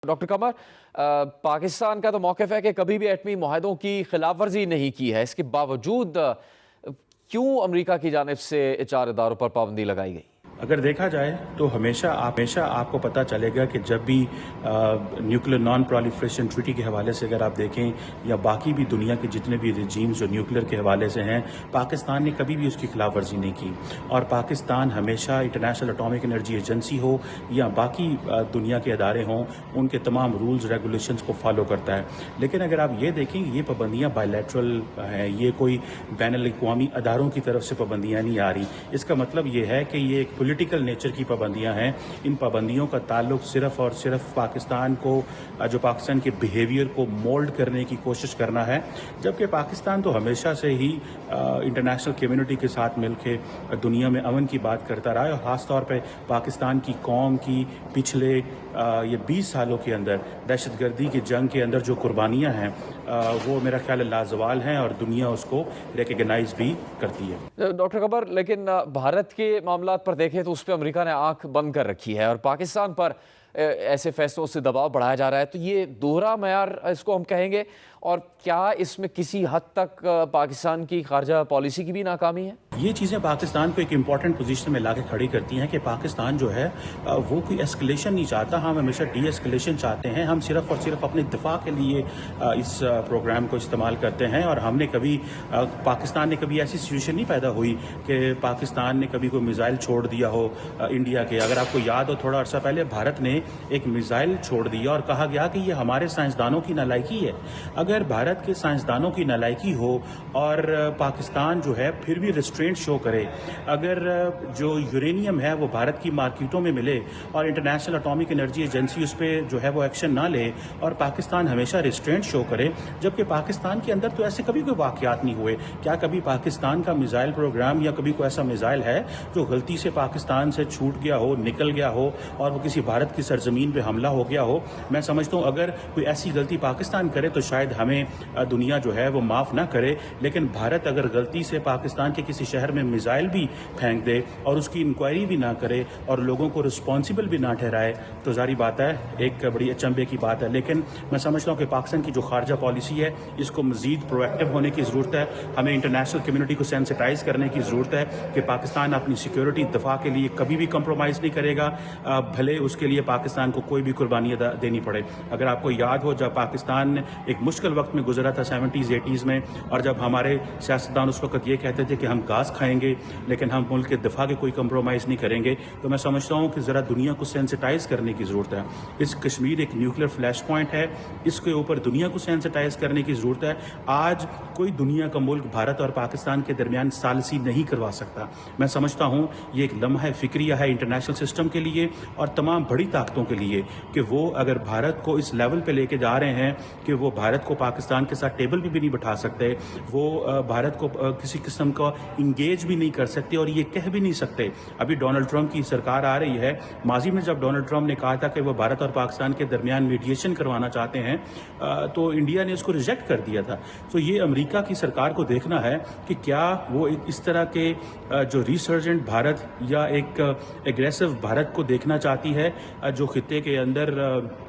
Doctor कमर, पाकिस्तान का तो मौक़िफ़ है कि कभी भी एटमी मुआहदों की खिलाफ वर्जी नहीं की है। इसके बावजूद क्यों अमेरिका की जानिब से 4 इदारों पर पाबंदी लगाई गई? अगर देखा जाए तो हमेशा आपको पता चलेगा कि जब भी न्यूक्लियर नॉन प्रोलिफरेशन ट्रीटी के हवाले से अगर आप देखें या बाकी भी दुनिया के जितने भी रिजीम्स जो न्यूक्लियर के हवाले से हैं, पाकिस्तान ने कभी भी उसकी खिलाफ वर्जी नहीं की। और पाकिस्तान हमेशा इंटरनेशनल एटॉमिक एनर्जी एजेंसी हो या बाकी दुनिया के अदारे हों, उनके तमाम रूल्स रेगुलेशंस को फॉलो करता है। लेकिन अगर आप ये देखें, ये पाबंदियाँ बायलैटरल हैं, ये कोई बैनुल-अक़वामी अदारों की तरफ से पाबंदियाँ नहीं आ रही। इसका मतलब ये है कि ये एक पॉलिटिकल नेचर की पाबंदियां हैं। इन पाबंदियों का ताल्लुक सिर्फ और सिर्फ पाकिस्तान को, जो पाकिस्तान के बिहेवियर को मोल्ड करने की कोशिश करना है, जबकि पाकिस्तान तो हमेशा से ही इंटरनेशनल कम्युनिटी के साथ मिलकर दुनिया में अमन की बात करता रहा है। और ख़ास तौर पे पाकिस्तान की कौम की पिछले ये 20 सालों के अंदर दहशतगर्दी की जंग के अंदर जो कुर्बानियाँ हैं, वो मेरा ख्याल है लाजवाल हैं और दुनिया उसको रिकग्नाइज भी करती है। डॉक्टर कमर, लेकिन भारत के मामलात पर देखें तो उस पर अमेरिका ने आंख बंद कर रखी है और पाकिस्तान पर ऐसे फैसलों से दबाव बढ़ाया जा रहा है। तो ये दोहरा मयार इसको हम कहेंगे, और क्या इसमें किसी हद तक पाकिस्तान की खारजा पॉलिसी की भी नाकामी है? ये चीज़ें पाकिस्तान को एक इम्पॉर्टेंट पोजीशन में लाके खड़ी करती हैं कि पाकिस्तान जो है वो कोई एस्केलेशन नहीं चाहता। हम हमेशा डी एस्केलेशन चाहते हैं। हम सिर्फ और सिर्फ अपने दिफा के लिए इस प्रोग्राम को इस्तेमाल करते हैं। और हमने कभी पाकिस्तान ने कभी ऐसी सिचुएशन नहीं पैदा हुई कि पाकिस्तान ने कभी कोई मिसाइल छोड़ दिया हो इंडिया के। अगर आपको याद हो, थोड़ा अर्सा पहले भारत ने एक मिसाइल छोड़ दिया और कहा गया कि ये हमारे साइंसदानों की नालायकी है। अगर भारत के साइंसदानों की नालायकी हो और पाकिस्तान जो है फिर भी रिस्ट्रेंट शो करे, अगर जो यूरेनियम है वो भारत की मार्केटों में मिले और इंटरनेशनल एटॉमिक एनर्जी एजेंसी उस पर जो है वो एक्शन ना ले और पाकिस्तान हमेशा रिस्ट्रेंट शो करे, जबकि पाकिस्तान के अंदर तो ऐसे कभी कोई वाकयात नहीं हुए। क्या कभी पाकिस्तान का मिसाइल प्रोग्राम या कभी कोई ऐसा मिसाइल है जो गलती से पाकिस्तान से छूट गया हो, निकल गया हो और वो किसी भारत की सरजमीन पे हमला हो गया हो? मैं समझता हूँ अगर कोई ऐसी गलती पाकिस्तान करे तो शायद हमें दुनिया जो है वो माफ़ ना करे। लेकिन भारत अगर गलती से पाकिस्तान के किसी शहर में मिसाइल भी फेंक दे और उसकी इंक्वायरी भी ना करे और लोगों को रिस्पॉन्सिबल भी ना ठहराए, तो जारी बात है, एक बड़ी अचंभे की बात है। लेकिन मैं समझता हूँ कि पाकिस्तान की जो खारजा पॉलिसी है, इसको मजीद प्रोएक्टिव होने की ज़रूरत है। हमें इंटरनेशनल कम्युनिटी को सेंसिटाइज करने की ज़रूरत है कि पाकिस्तान अपनी सिक्योरिटी दफा के लिए कभी भी कम्प्रोमाइज़ नहीं करेगा, भले उसके लिए पाकिस्तान को कोई भी कुर्बानियाँ देनी पड़े। अगर आपको याद हो, जब पाकिस्तान एक मुश्किल वक्त में गुजरा था 70s 80s में, और जब हमारे सियासतदान उस वक्त ये कहते थे कि हम घास खाएंगे लेकिन हम मुल्क के दिफा के कोई कंप्रोमाइज़ नहीं करेंगे, तो मैं समझता हूँ कि ज़रा दुनिया को सेंसिटाइज करने की ज़रूरत है। इस कश्मीर एक न्यूक्लियर फ्लैश पॉइंट है, इसके ऊपर दुनिया को सेंसिटाइज करने की ज़रूरत है। आज कोई दुनिया का मुल्क भारत और पाकिस्तान के दरमियान सालसी नहीं करवा सकता। मैं समझता हूँ ये एक लम्हा फिक्रिया है इंटरनेशनल सिस्टम के लिए और तमाम बड़ी ताकतों के लिए कि वो अगर भारत को इस लेवल पे लेके जा रहे हैं कि वो भारत को पाकिस्तान के साथ टेबल पे भी नहीं बिठा सकते, वो भारत को किसी किस्म का इंगेज भी नहीं कर सकते और ये कह भी नहीं सकते। अभी डोनाल्ड ट्रंप की सरकार आ रही है। माजी में जब डोनाल्ड ट्रंप ने कहा था कि वो भारत और पाकिस्तान के दरमियान मीडिएशन करवाना चाहते हैं, तो इंडिया ने उसको रिजेक्ट कर दिया था। तो ये अमेरिका की सरकार को देखना है कि क्या वो इस तरह के जो रिसर्जेंट भारत या एक एग्रेसिव भारत को देखना चाहती है, जो खित्ते के अंदर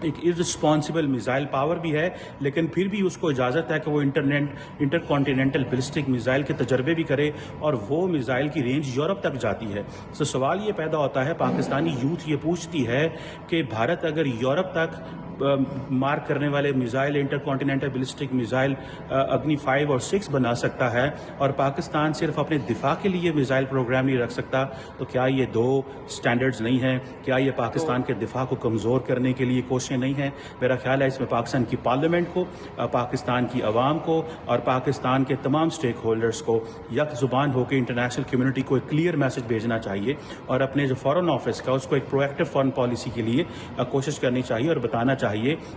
एक इररिस्पॉन्सिबल मिसाइल पावर भी है, लेकिन फिर भी उसको इजाज़त है कि वो इंटरकॉन्टिनेंटल बैलिस्टिक मिसाइल के तजर्बे भी करे और वो मिसाइल की रेंज यूरोप तक जाती है। तो सवाल ये पैदा होता है, पाकिस्तानी यूथ ये पूछती है कि भारत अगर यूरोप तक मार करने वाले मिसाइल, इंटरकॉन्टिनेंटल बैलिस्टिक मिसाइल अग्नि 5 और 6 बना सकता है और पाकिस्तान सिर्फ अपने दिफा के लिए मिसाइल प्रोग्राम नहीं रख सकता, तो क्या ये दो स्टैंडर्ड्स नहीं हैं? क्या ये पाकिस्तान के दिफा को कमज़ोर करने के लिए कोशिशें नहीं हैं? मेरा ख्याल है इसमें पाकिस्तान की पार्लियामेंट को, पाकिस्तान की अवाम को और पाकिस्तान के तमाम स्टेक होल्डर्स को यक ज़ुबान होकर इंटरनेशनल कम्युनिटी को एक क्लियर मैसेज भेजना चाहिए और अपने जो फॉरेन ऑफिस का उसको एक प्रोएक्टिव फॉरेन पॉलिसी के लिए कोशिश करनी चाहिए और बताना चाहिए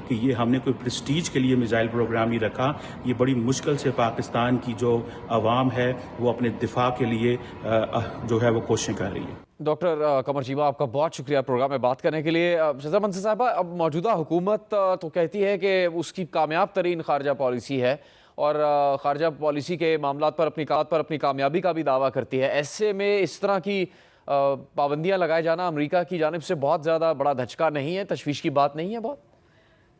कि ये हमने कोई प्रेस्टीज के लिए मिसाइल प्रोग्राम नहीं रखा। ये बड़ी मुश्किल से पाकिस्तान की जो अवाम है वो अपने दिफा के लिए जो है वो कोशिशें कर रही है। डॉक्टर कमर चीमा, आपका बहुत शुक्रिया प्रोग्राम में बात करने के लिए। शहज़ाद मंसूर साहबा, अब मौजूदा हुकूमत तो कहती है कि उसकी कामयाब तरीन खारजा पॉलिसी है और खारजा पॉलिसी के मामलात पर अपनी कामयाबी का भी दावा करती है। ऐसे में इस तरह की पाबंदियां लगाए जाना अमेरिका की जानिब से बहुत ज़्यादा बड़ा धचका नहीं है, तशवीश की बात नहीं है बहुत?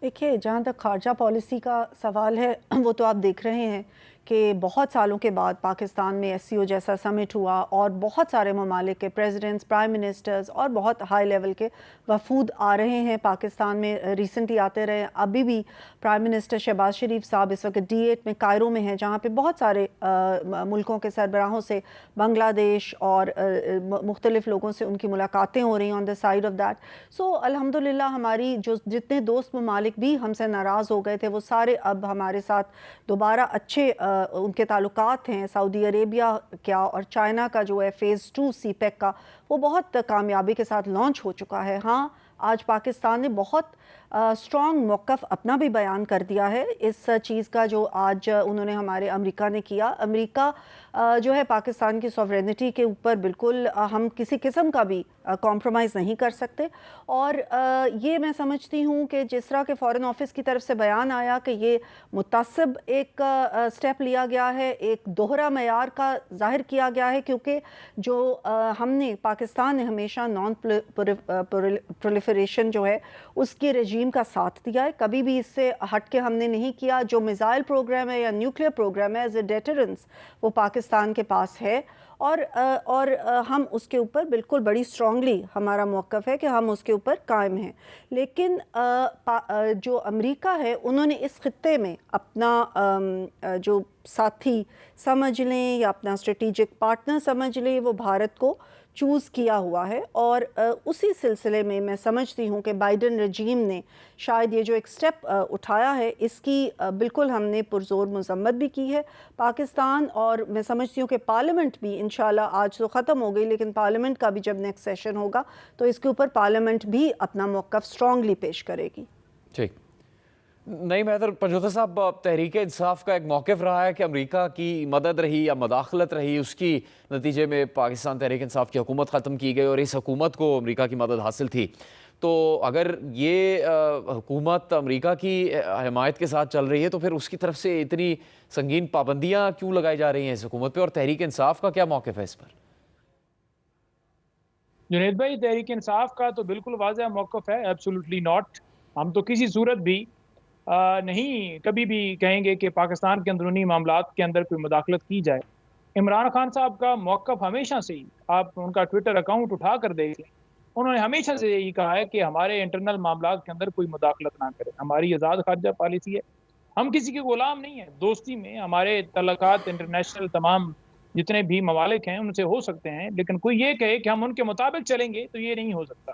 देखिए, जहाँ तक खारजा पॉलिसी का सवाल है वो तो आप देख रहे हैं कि बहुत सालों के बाद पाकिस्तान में एससीओ जैसा समिट हुआ और बहुत सारे ममालिक के प्रेसिडेंट्स, प्राइम मिनिस्टर्स और बहुत हाई लेवल के वफूद आ रहे हैं पाकिस्तान में, रिसेंटली आते रहे। अभी भी प्राइम मिनिस्टर शहबाज शरीफ साहब इस वक्त D8 में कायरो में हैं, जहाँ पे बहुत सारे मुल्कों के सरबराहों से, बांग्लादेश और मुख्तलिफ लोगों से उनकी मुलाकातें हो रही हैं on the side of that. So अल्हम्दुलिल्लाह हमारी जो जितने दोस्त ममालिक भी हमसे नाराज़ हो गए थे वो सारे अब हमारे साथ दोबारा अच्छे उनके ताल्लुकात हैं। सऊदी अरेबिया क्या और चाइना का जो है फ़ेज़ 2 CPEC का, वो बहुत कामयाबी के साथ लॉन्च हो चुका है। हाँ, आज पाकिस्तान ने बहुत स्ट्रॉन्ग मौक़िफ़ अपना भी बयान कर दिया है इस चीज़ का जो आज उन्होंने हमारे अमेरिका ने किया। अमेरिका जो है पाकिस्तान की सॉवरेनिटी के ऊपर बिल्कुल हम किसी किस्म का भी कॉम्प्रोमाइज़ नहीं कर सकते। और ये मैं समझती हूँ कि जिस तरह के फ़ॉरेन ऑफिस की तरफ से बयान आया कि ये मुतासिब एक स्टेप लिया गया है, एक दोहरा मयार का ज़ाहिर किया गया है, क्योंकि जो हमने पाकिस्तान ने हमेशा नॉन प्रोलिफरेशन जो है उसकी रजीम का साथ दिया है, कभी भी इससे हट के हमने नहीं किया। जो मिसाइल प्रोग्राम है या न्यूक्लियर प्रोग्राम है एज ए डेटरेंस वो पाकिस्तान के पास है और हम उसके ऊपर बिल्कुल बड़ी स्ट्रांगली हमारा मौक़िफ़ है कि हम उसके ऊपर कायम हैं। लेकिन जो अमेरिका है उन्होंने इस खित्ते में अपना जो साथी समझ लें या अपना स्ट्रेटेजिक पार्टनर समझ लें, वो भारत को चूज़ किया हुआ है। और उसी सिलसिले में मैं समझती हूँ कि बाइडन रजीम ने शायद ये जो एक स्टेप उठाया है इसकी बिल्कुल हमने पुरज़ोर मज़म्मत भी की है पाकिस्तान। और मैं समझती हूँ कि पार्लियामेंट भी इंशाल्लाह, आज तो ख़त्म हो गई लेकिन पार्लियामेंट का भी जब नेक्स्ट सेशन होगा तो इसके ऊपर पार्लियामेंट भी अपना मौक़िफ़ स्ट्रॉन्गली पेश करेगी। ठीक, नहीं मैदर पंजोता साहब, तहरीक इंसाफ का एक मौक़िफ़ रहा है कि अमेरिका की मदद रही या मदाखलत रही, उसकी नतीजे में पाकिस्तान तहरीक इंसाफ की हुकूमत ख़त्म की गई और इस हुकूमत को अमेरिका की मदद हासिल थी। तो अगर ये हुकूमत अमेरिका की हिमायत के साथ चल रही है तो फिर उसकी तरफ से इतनी संगीन पाबंदियाँ क्यों लगाई जा रही हैं इस हुकूमत पर, और तहरीक इंसाफ का क्या मौक़िफ़ है इस पर? जुनैद भाई, तहरीक इंसाफ का तो बिल्कुल वाज़ेह मौक़िफ़ है, एब्सोल्युटली नॉट। हम तो किसी सूरत भी नहीं कभी भी कहेंगे कि पाकिस्तान के अंदरूनी मामलात के अंदर कोई मुदाखलत की जाए। इमरान खान साहब का मौक़िफ़ हमेशा से ही, आप उनका ट्विटर अकाउंट उठा कर देख लें, उन्होंने हमेशा से यही कहा है कि हमारे इंटरनल मामलात के अंदर कोई मुदाखलत ना करे। हमारी आज़ाद खारजा पॉलिसी है, हम किसी के गुलाम नहीं है। दोस्ती में हमारे तल्लुकात इंटरनेशनल तमाम जितने भी ममालिक हैं उनसे हो सकते हैं, लेकिन कोई ये कहे कि हम उनके मुताबिक चलेंगे तो ये नहीं हो सकता।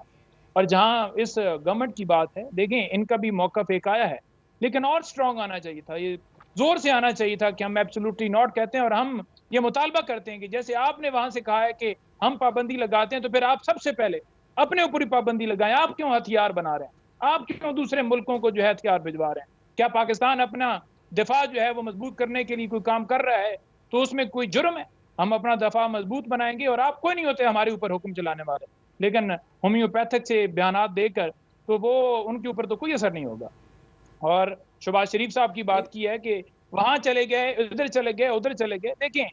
और जहाँ इस गवर्नमेंट की बात है, देखें इनका भी मौक़िफ़ एक आया है, लेकिन और स्ट्रॉन्ग आना चाहिए था, ये जोर से आना चाहिए था कि हम एब्सोल्युटली नॉट कहते हैं और हम ये मुतालबा करते हैं कि जैसे आपने वहां से कहा है कि हम पाबंदी लगाते हैं तो फिर आप सबसे पहले अपने ऊपर ही पाबंदी लगाएं। आप क्यों हथियार बना रहे हैं? आप क्यों दूसरे मुल्कों को जो है हथियार भिजवा रहे हैं? क्या पाकिस्तान अपना दिफा जो है वो मजबूत करने के लिए कोई काम कर रहा है तो उसमें कोई जुर्म है? हम अपना दफा मजबूत बनाएंगे और आप कोई नहीं होते हमारे ऊपर हुक्म चलाने वाले, लेकिन होम्योपैथिक से बयानात देकर तो वो उनके ऊपर तो कोई असर नहीं होगा। और शहबाज शरीफ साहब की बात की है कि वहां चले गए, उधर चले गए, उधर चले गए। देखें,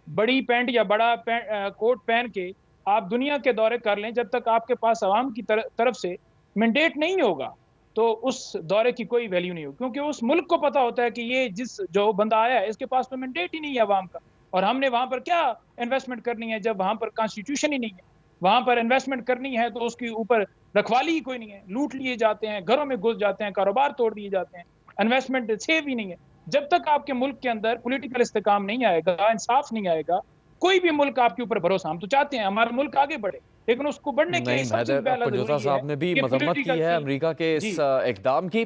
बड़ी पैंट या बड़ा कोट पहन के आप दुनिया के दौरे कर लें, जब तक आपके पास अवाम की तरफ से मैंडेट नहीं होगा तो उस दौरे की कोई वैल्यू नहीं होगी, क्योंकि उस मुल्क को पता होता है कि ये जो बंदा आया है इसके पास तो मैंडेट ही नहीं है अवाम का, और हमने वहां पर क्या इन्वेस्टमेंट करनी है जब वहां पर कॉन्स्टिट्यूशन ही नहीं है। वहां पर इन्वेस्टमेंट करनी है तो उसके ऊपर रखवाली ही कोई नहीं है, लूट लिए जाते हैं, घरों में घुस जाते हैं, कारोबार तोड़ दिए जाते हैं, इन्वेस्टमेंट सेव ही नहीं है। जब तक आपके मुल्क के अंदर पॉलिटिकल इस्तेकाम नहीं आएगा, इंसाफ नहीं आएगा, कोई भी मुल्क आपके ऊपर भरोसा, हम तो चाहते हैं हमारा मुल्क आगे बढ़े, लेकिन उसको बढ़ने के लिए सबसे पहला पंजोता साहब ने भी मजम्मत की है अमेरिका के इस इक़दाम की।